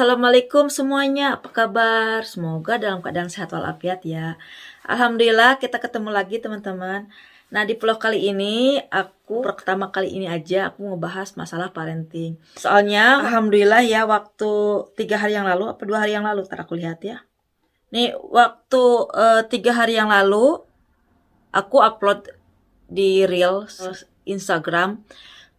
Assalamualaikum semuanya, apa kabar? Semoga dalam keadaan sehat walafiat ya. Alhamdulillah kita ketemu lagi teman-teman. Nah di vlog kali ini aku pertama kali ini aja aku ngebahas masalah parenting. Soalnya alhamdulillah ya waktu 3 hari yang lalu, apa 2 hari yang lalu, ntar aku lihat ya. Nih waktu 3 hari yang lalu aku upload di Reels Instagram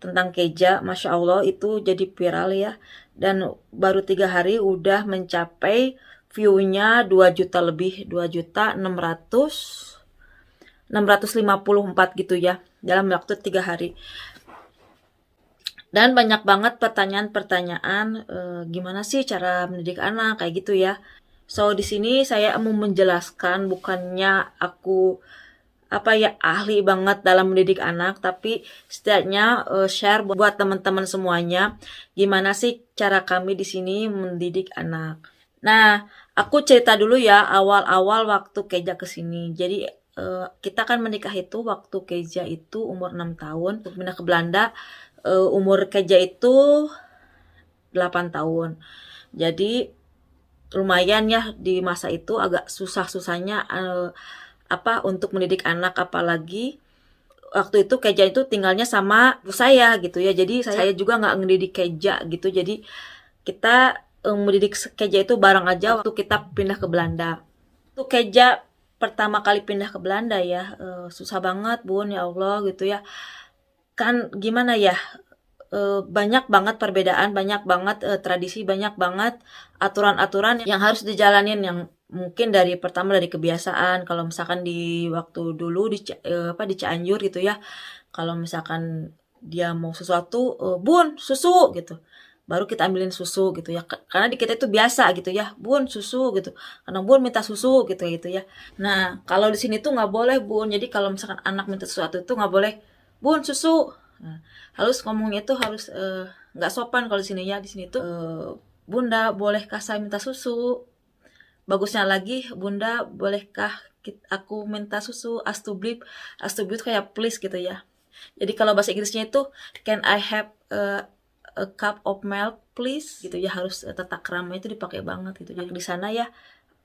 tentang Keja, Masya Allah itu jadi viral ya. Dan baru 3 hari udah mencapai view-nya 2 juta lebih, 2.654 gitu ya, dalam waktu 3 hari. Dan banyak banget pertanyaan-pertanyaan, gimana sih cara mendidik anak kayak gitu ya. So di sini saya mau menjelaskan, bukannya aku ahli banget dalam mendidik anak, tapi setidaknya share buat teman-teman semuanya gimana sih cara kami di sini mendidik anak. Nah, aku cerita dulu ya awal-awal waktu Keja kesini. Jadi kita kan menikah itu waktu Keja itu umur 6 tahun, pindah ke Belanda umur Keja itu 8 tahun. Jadi lumayan ya di masa itu agak susah-susahnya untuk mendidik anak, apalagi waktu itu Keja itu tinggalnya sama saya gitu ya. Jadi saya juga nggak ngedidik Keja gitu. Jadi kita mendidik Keja itu bareng aja waktu kita pindah ke Belanda. Tuh Keja pertama kali pindah ke Belanda ya, susah banget Bun, ya Allah gitu ya. Kan gimana ya, banyak banget perbedaan, banyak banget tradisi, banyak banget aturan-aturan yang harus dijalanin, yang mungkin dari pertama dari kebiasaan. Kalau misalkan di waktu dulu di Cianjur gitu ya, kalau misalkan dia mau sesuatu, Bun susu gitu, baru kita ambilin susu gitu ya, karena di kita itu biasa gitu ya, Bun susu gitu, karena Bun minta susu gitu ya. Nah kalau di sini tuh nggak boleh Bun, jadi kalau misalkan anak minta sesuatu itu nggak boleh Bun susu. Nah, harus ngomongnya itu harus nggak sopan kalau di sini ya. Di sini tuh Bunda bolehkah saya minta susu? Bagusnya lagi, Bunda bolehkah aku minta susu? Astublit kayak please gitu ya. Jadi kalau bahasa Inggrisnya itu can I have a cup of milk please gitu ya, harus tata krama itu dipakai banget gitu. Jadi di sana ya,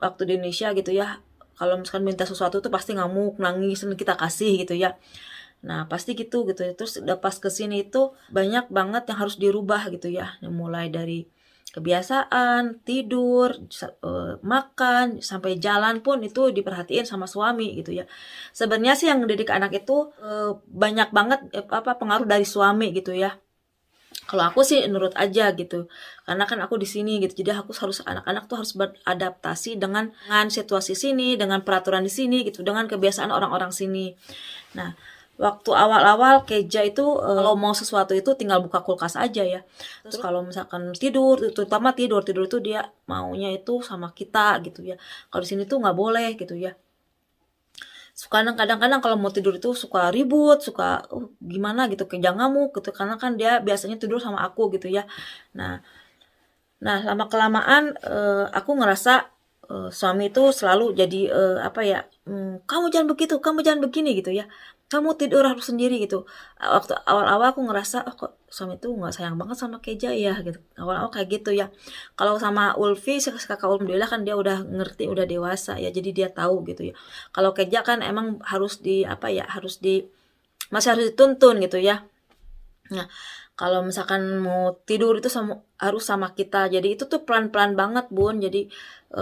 waktu di Indonesia gitu ya, kalau misalkan minta sesuatu tuh pasti ngamuk, nangis, dan kita kasih gitu ya. Nah pasti gitu. Terus udah pas kesini itu banyak banget yang harus dirubah gitu ya, mulai dari kebiasaan tidur, makan, sampai jalan pun itu diperhatiin sama suami gitu ya. Sebenarnya sih yang mendidik anak itu banyak banget pengaruh dari suami gitu ya. Kalau aku sih nurut aja gitu, karena kan aku di sini gitu, jadi aku harus, anak-anak tuh harus beradaptasi dengan situasi sini, dengan peraturan di sini gitu, dengan kebiasaan orang-orang sini. Nah waktu awal-awal Keja itu kalau mau sesuatu itu tinggal buka kulkas aja ya. Terus kalau misalkan tidur, terutama tidur itu dia maunya itu sama kita gitu ya. Kalau di sini tuh nggak boleh gitu ya. Kadang-kadang kalau mau tidur itu suka ribut, suka gimana gitu, Keja ngamuk gitu, karena kan dia biasanya tidur sama aku gitu ya. Nah lama kelamaan aku ngerasa suami itu selalu jadi kamu jangan begitu, kamu jangan begini gitu ya, kamu tidur harus sendiri gitu. Waktu awal-awal aku ngerasa kok suami itu nggak sayang banget sama Keja ya gitu, awal-awal kayak gitu ya. Kalau sama Ulfi, kakak alhamdulillah kan dia udah ngerti, udah dewasa ya, jadi dia tahu gitu ya. Kalau Keja kan emang harus masih harus dituntun gitu ya. Nah kalau misalkan mau tidur itu harus sama kita, jadi itu tuh pelan-pelan banget Bun. Jadi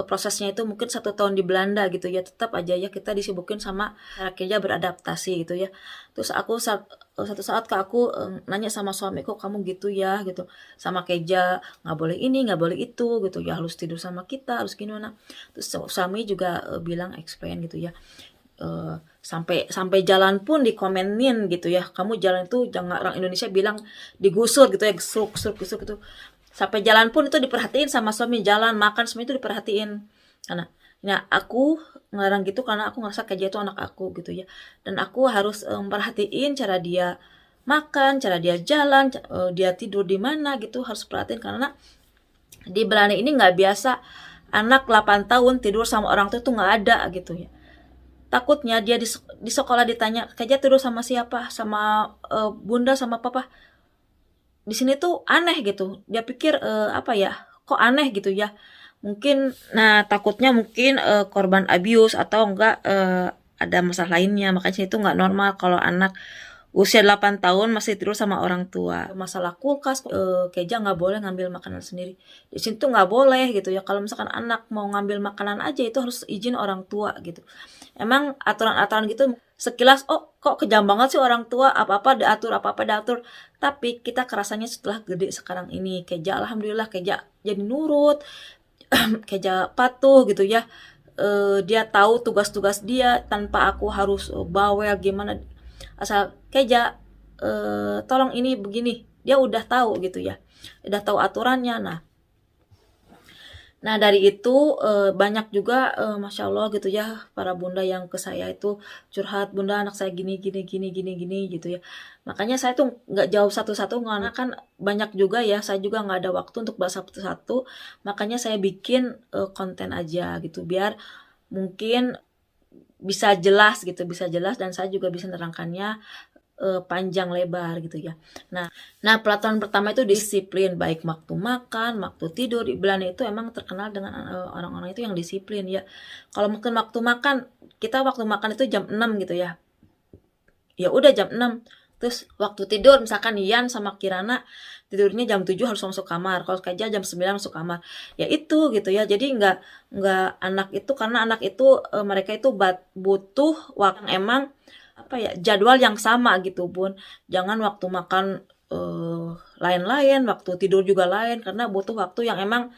prosesnya itu mungkin 1 tahun di Belanda gitu ya, tetap aja ya kita disibukin sama cara Keja beradaptasi gitu ya. Terus satu saat aku nanya sama suami, kok kamu gitu ya gitu sama Keja, nggak boleh ini nggak boleh itu gitu ya, harus tidur sama kita, harus gimana. Terus suami juga bilang explain gitu ya, sampai jalan pun dikomenin gitu ya, kamu jalan itu jangan, orang Indonesia bilang digusur gitu ya, gesuk gitu. Sampai jalan pun itu diperhatiin sama suami, jalan makan semua itu diperhatiin. Karena aku ngelarang gitu karena aku ngerasa Keja itu anak aku gitu ya, dan aku harus memperhatiin cara dia makan, cara dia jalan, dia tidur di mana gitu, harus perhatiin. Karena di Belanda ini nggak biasa anak 8 tahun tidur sama orang tua tuh nggak ada gitu ya. Takutnya dia di sekolah ditanya, Keja tidur sama siapa? Sama bunda sama papa. Di sini tuh aneh gitu. Dia pikir kok aneh gitu ya. Mungkin nah takutnya mungkin korban abuse atau enggak ada masalah lainnya. Makanya itu nggak normal kalau anak usia 8 tahun masih tidur sama orang tua. Masalah kulkas, Keja nggak boleh ngambil makanan sendiri. Di sini tuh nggak boleh gitu ya. Kalau misalkan anak mau ngambil makanan aja itu harus izin orang tua gitu. Emang aturan-aturan gitu sekilas, oh kok kejam banget sih orang tua, apa-apa diatur, apa-apa diatur. Tapi kita kerasanya setelah gede sekarang ini, Keja alhamdulillah Keja jadi nurut, Keja patuh gitu ya. Dia tahu tugas-tugas dia tanpa aku harus bawel gimana, asal Keja tolong ini begini, dia udah tahu gitu ya, udah tahu aturannya. Nah dari itu banyak juga masya Allah gitu ya para bunda yang ke saya itu curhat, bunda anak saya gini gini gini gini gini gitu ya. Makanya saya tuh nggak jawab satu-satu karena kan banyak juga ya, saya juga nggak ada waktu untuk bahas satu-satu. Makanya saya bikin konten aja gitu biar mungkin bisa jelas gitu, bisa jelas dan saya juga bisa menerangkannya panjang lebar gitu ya. Nah, pelatihan pertama itu disiplin, baik waktu makan, waktu tidur. Di Belanda itu emang terkenal dengan orang-orang itu yang disiplin ya. Kalau mungkin waktu makan, kita waktu makan itu jam 6 gitu ya. Ya udah jam 6. Terus waktu tidur misalkan Ian sama Kirana tidurnya jam 7 harus masuk kamar. Kalau Kaja jam 9 masuk kamar. Ya itu gitu ya. Jadi nggak anak itu, karena anak itu mereka itu butuh waktu yang emang apa ya, jadwal yang sama gitu Bun. Jangan waktu makan lain-lain, waktu tidur juga lain, karena butuh waktu yang emang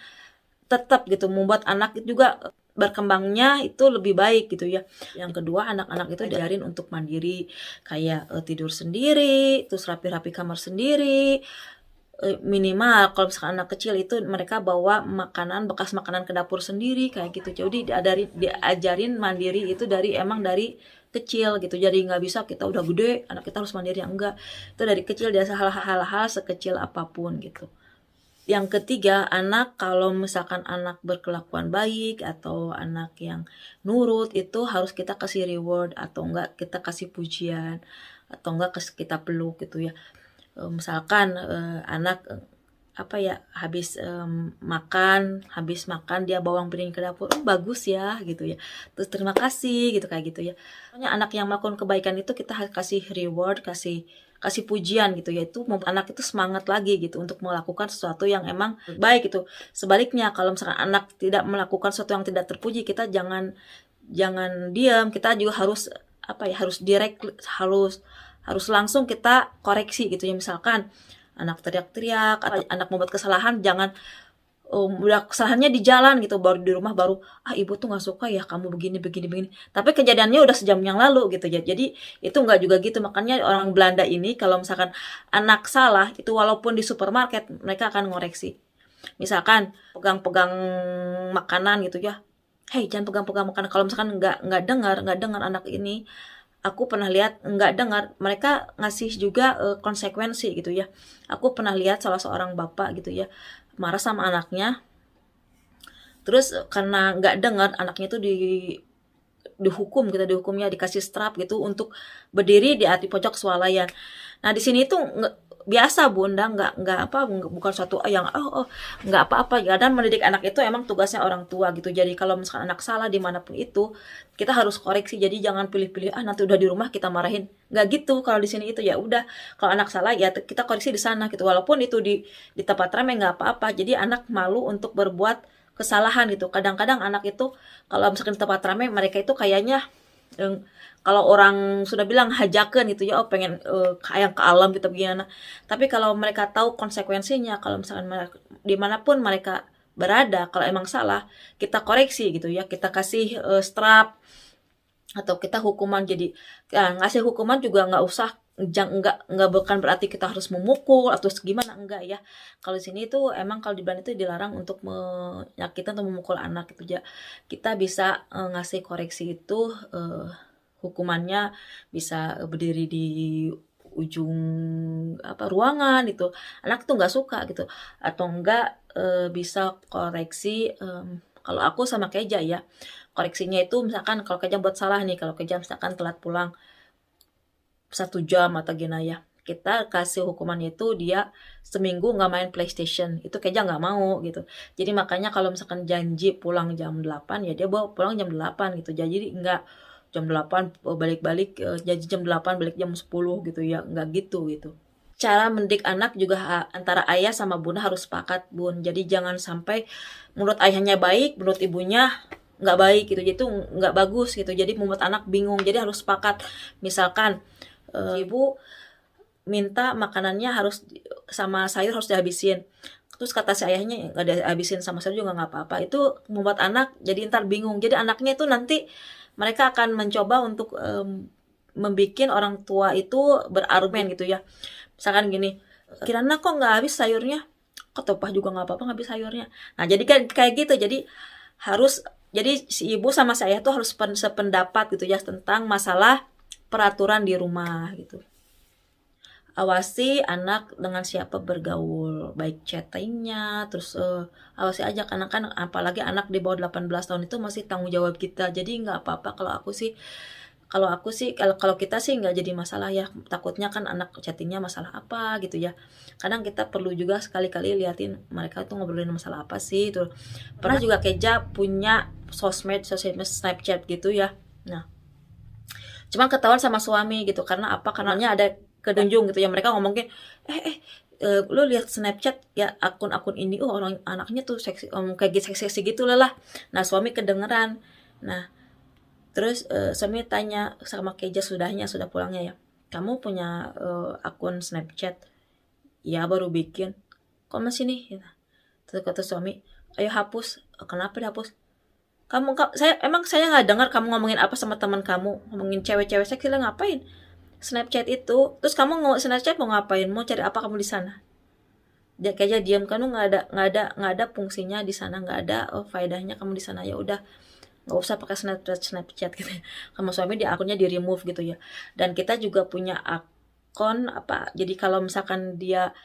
tetap gitu membuat anak itu juga berkembangnya itu lebih baik gitu ya. Yang kedua, anak-anak itu diajarin untuk mandiri, kayak tidur sendiri, terus rapi-rapi kamar sendiri. Minimal kalau misalkan anak kecil itu mereka bawa makanan, bekas makanan ke dapur sendiri kayak gitu. Jadi diajarin mandiri itu dari kecil gitu. Jadi nggak bisa kita udah gede anak kita harus mandiri, enggak. Itu dari kecil dia hal-hal sekecil apapun gitu. Yang ketiga, anak kalau misalkan anak berkelakuan baik atau anak yang nurut itu harus kita kasih reward atau enggak kita kasih pujian atau enggak kita peluk gitu ya. Misalkan anak apa ya habis makan dia bawang piring ke dapur, bagus ya gitu ya, terus terima kasih gitu kayak gitu ya. Pokoknya anak yang melakukan kebaikan itu kita harus kasih reward, kasih pujian gitu ya, itu membuat anak itu semangat lagi gitu untuk melakukan sesuatu yang emang baik gitu. Sebaliknya kalau misalkan anak tidak melakukan sesuatu yang tidak terpuji, kita jangan diam, kita juga harus apa ya, harus direct, harus langsung kita koreksi gitu ya. Misalkan anak teriak-teriak atau anak membuat kesalahan, jangan udah kesalahannya di jalan gitu, baru di rumah baru ibu tuh nggak suka ya kamu begini begini begini, tapi kejadiannya udah sejam yang lalu gitu ya. Jadi itu nggak juga gitu. Makanya orang Belanda ini kalau misalkan anak salah itu walaupun di supermarket mereka akan ngoreksi. Misalkan pegang-pegang makanan gitu ya, hei jangan pegang-pegang makanan. Kalau misalkan nggak dengar anak ini, aku pernah lihat nggak dengar, mereka ngasih juga konsekuensi gitu ya. Aku pernah lihat salah seorang bapak gitu ya marah sama anaknya, terus karena nggak dengar anaknya itu dihukumnya dikasih strap gitu untuk berdiri di pojok swalayan. Nah di sini itu biasa bunda, bukan suatu yang nggak apa-apa ya. Dan mendidik anak itu emang tugasnya orang tua gitu. Jadi kalau misalkan anak salah dimanapun itu kita harus koreksi. Jadi jangan pilih-pilih nanti udah di rumah kita marahin, nggak gitu. Kalau di sini itu ya udah, kalau anak salah ya kita koreksi di sana gitu, walaupun itu di tempat ramai nggak apa-apa. Jadi anak malu untuk berbuat kesalahan gitu. Kadang-kadang anak itu kalau misalkan di tempat ramai mereka itu kayaknya kalau orang sudah bilang hajakan gitu ya, pengen kayak ke alam gitu begini. Tapi kalau mereka tahu konsekuensinya, kalau misalkan dimanapun mereka berada, kalau emang salah kita koreksi gitu ya, kita kasih strap atau kita hukuman. Jadi ngasih hukuman juga nggak usah, nggak bukan berarti kita harus memukul atau gimana, enggak ya. Kalau di sini itu emang kalau di Belanda itu dilarang untuk menyakitkan atau memukul anak gitu ya. Kita bisa ngasih koreksi itu, hukumannya bisa berdiri di ujung ruangan itu, anak tuh nggak suka gitu. Atau enggak bisa koreksi, kalau aku sama Keja ya, koreksinya itu misalkan kalau Keja buat salah nih, kalau Keja misalkan telat pulang 1 jam atau gimana ya, kita kasih hukumannya itu dia seminggu nggak main PlayStation. Itu Keja nggak mau gitu. Jadi makanya kalau misalkan janji pulang jam 8 ya dia bawa pulang jam 8 gitu. Jadi nggak jam 8 balik-balik, jadi jam 8 balik jam 10 gitu ya, nggak gitu. Cara mendidik anak juga antara ayah sama bunda harus sepakat, Bun. Jadi jangan sampai menurut ayahnya baik, menurut ibunya nggak baik gitu. Jadi itu nggak bagus gitu. Jadi membuat anak bingung. Jadi harus sepakat. Misalkan ibu minta makanannya harus sama sayur harus dihabisin. Terus kata si ayahnya nggak dihabisin sama sayur juga nggak apa-apa. Itu membuat anak jadi ntar bingung. Jadi anaknya itu nanti mereka akan mencoba untuk membuat orang tua itu berargumen gitu ya. Misalkan gini, Kirana kok nggak habis sayurnya? Kok Topah juga nggak apa-apa nggak habis sayurnya? Nah jadi kan kayak gitu, jadi si ibu sama saya tuh harus sependapat gitu ya tentang masalah peraturan di rumah gitu. Awasi anak dengan siapa bergaul, baik chattingnya, terus awasi aja karena kan apalagi anak di bawah 18 tahun itu masih tanggung jawab kita. Jadi nggak apa-apa kalau kita sih nggak jadi masalah ya, takutnya kan anak chattingnya masalah apa gitu ya. Kadang kita perlu juga sekali-kali liatin mereka tuh ngobrolin masalah apa sih tuh. Pernah juga Keja punya sosmed Snapchat gitu ya. Nah cuman ketahuan sama suami gitu karena apa, karenanya ada kedunjung gitu ya, mereka ngomongin lu lihat Snapchat ya akun-akun ini, orang anaknya tuh seksi, kayak seksi gitu lah. Nah suami kedengeran. Nah terus suami tanya sama Keja sudah pulangnya ya, kamu punya akun Snapchat? Ya baru bikin. Kok masih nih? Gitu. Terus kata suami, ayo hapus. Kenapa dihapus? Saya nggak dengar kamu ngomongin apa sama teman kamu, ngomongin cewek-cewek seksi lah, ngapain Snapchat itu? Terus kamu Snapchat mau ngapain? Mau cari apa kamu di sana? Dia Keja diam, kamu nggak ada fungsinya di sana, nggak ada faedahnya kamu di sana, ya udah nggak usah pakai Snapchat gitu. Sama suami di akunnya di remove gitu ya. Dan kita juga punya akun apa, jadi kalau misalkan dia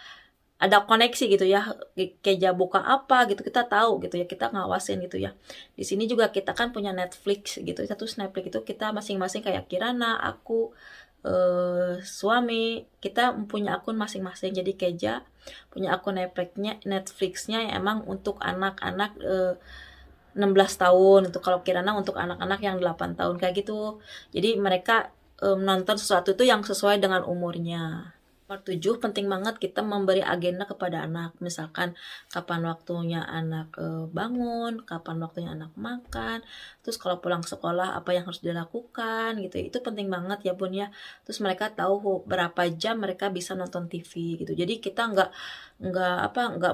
ada koneksi gitu ya, Keja buka apa gitu kita tahu gitu ya, kita ngawasin gitu ya. Di sini juga kita kan punya Netflix gitu, satu Netflix itu kita masing-masing kayak Kirana, aku, suami kita punya akun masing-masing. Jadi Keja punya akun Netflixnya yang emang untuk anak-anak 16 tahun, untuk kalau Kirana untuk anak-anak yang 8 tahun kayak gitu. Jadi mereka menonton sesuatu itu yang sesuai dengan umurnya. Nomor 7, penting banget kita memberi agenda kepada anak. Misalkan kapan waktunya anak bangun, kapan waktunya anak makan, terus kalau pulang sekolah apa yang harus dilakukan gitu. Itu penting banget ya Bun ya. Terus mereka tahu berapa jam mereka bisa nonton TV gitu. Jadi kita nggak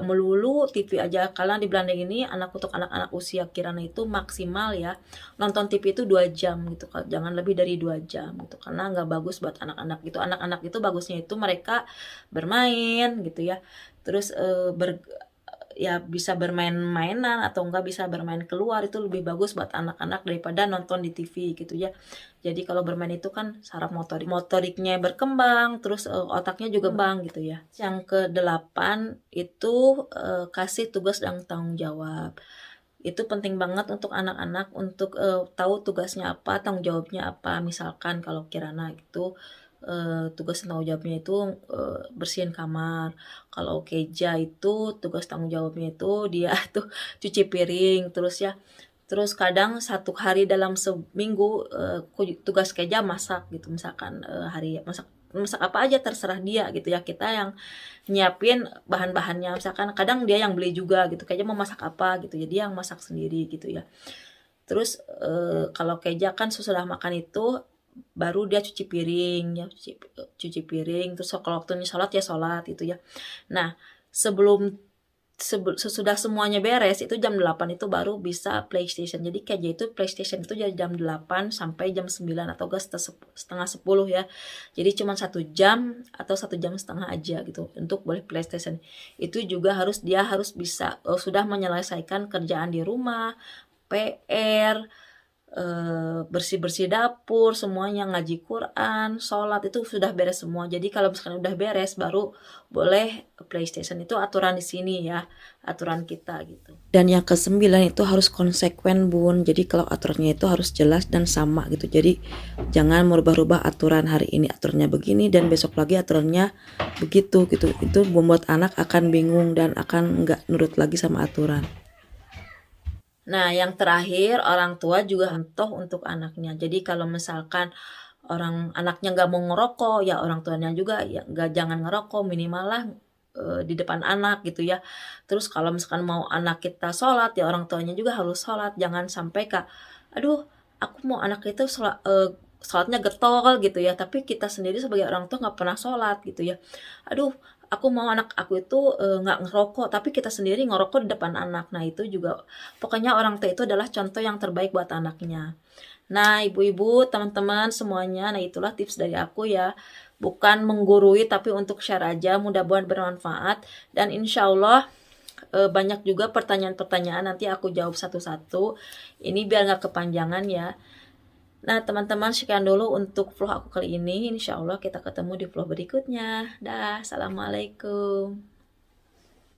melulu TV aja. Karena di Belanda ini untuk anak-anak usia Kirana itu maksimal ya nonton TV itu 2 jam gitu. Jangan lebih dari 2 jam gitu. Karena nggak bagus buat anak-anak gitu. Anak-anak itu bagusnya itu mereka bermain gitu ya, terus ya bisa bermain-mainan atau enggak bisa bermain keluar, itu lebih bagus buat anak-anak daripada nonton di TV gitu ya. Jadi kalau bermain itu kan saraf motoriknya berkembang, terus otaknya juga bang gitu ya. Yang ke-8 itu kasih tugas dan tanggung jawab. Itu penting banget untuk anak-anak untuk tahu tugasnya apa, tanggung jawabnya apa. Misalkan kalau Kirana gitu tugas tanggung jawabnya itu bersihin kamar. Kalau Keja itu tugas tanggung jawabnya itu dia tuh cuci piring. Terus kadang satu hari dalam seminggu tugas Keja masak gitu. Misalkan hari masak apa aja terserah dia gitu ya, kita yang nyiapin bahan-bahannya. Misalkan kadang dia yang beli juga gitu, Keja mau masak apa gitu ya, dia yang masak sendiri gitu ya. Terus kalau Keja kan sesudah makan itu baru dia cuci piring ya, cuci piring. Terus kalau waktunya sholat ya sholat gitu ya. Nah sesudah semuanya beres itu jam 8 itu baru bisa PlayStation. Jadi Keja itu PlayStation itu dari jam 8 sampai jam 9 atau setengah 10 ya. Jadi cuma 1 jam atau 1,5 jam aja gitu untuk boleh PlayStation. Itu juga dia harus bisa sudah menyelesaikan kerjaan di rumah, PR, bersih-bersih dapur, semuanya ngaji Quran, sholat itu sudah beres semua. Jadi kalau misalkan udah beres baru boleh PlayStation. Itu aturan di sini ya, aturan kita gitu. Dan yang kesembilan itu harus konsekuen Bun. Jadi kalau aturannya itu harus jelas dan sama gitu. Jadi jangan merubah-rubah aturan, hari ini aturannya begini dan besok lagi aturannya begitu gitu. Itu membuat anak akan bingung dan akan nggak nurut lagi sama aturan. Nah, yang terakhir, orang tua juga contoh untuk anaknya. Jadi kalau misalkan anaknya nggak mau ngerokok, ya orang tuanya juga ya nggak, jangan ngerokok, minimal lah di depan anak gitu ya. Terus kalau misalkan mau anak kita sholat, ya orang tuanya juga harus sholat. Jangan sampai kak, aduh, aku mau anak itu sholatnya getol gitu ya, tapi kita sendiri sebagai orang tua nggak pernah sholat gitu ya. Aduh, aku mau anak aku itu nggak ngerokok, tapi kita sendiri ngerokok di depan anak. Nah itu juga, pokoknya orang tua itu adalah contoh yang terbaik buat anaknya. Nah ibu-ibu, teman-teman semuanya, nah itulah tips dari aku ya. Bukan menggurui tapi untuk share aja, mudah-mudahan bermanfaat. Dan insya Allah banyak juga pertanyaan-pertanyaan, nanti aku jawab satu-satu. Ini biar nggak kepanjangan ya. Nah teman-teman, sekian dulu untuk vlog aku kali ini. Insya Allah kita ketemu di vlog berikutnya. Dah, assalamualaikum.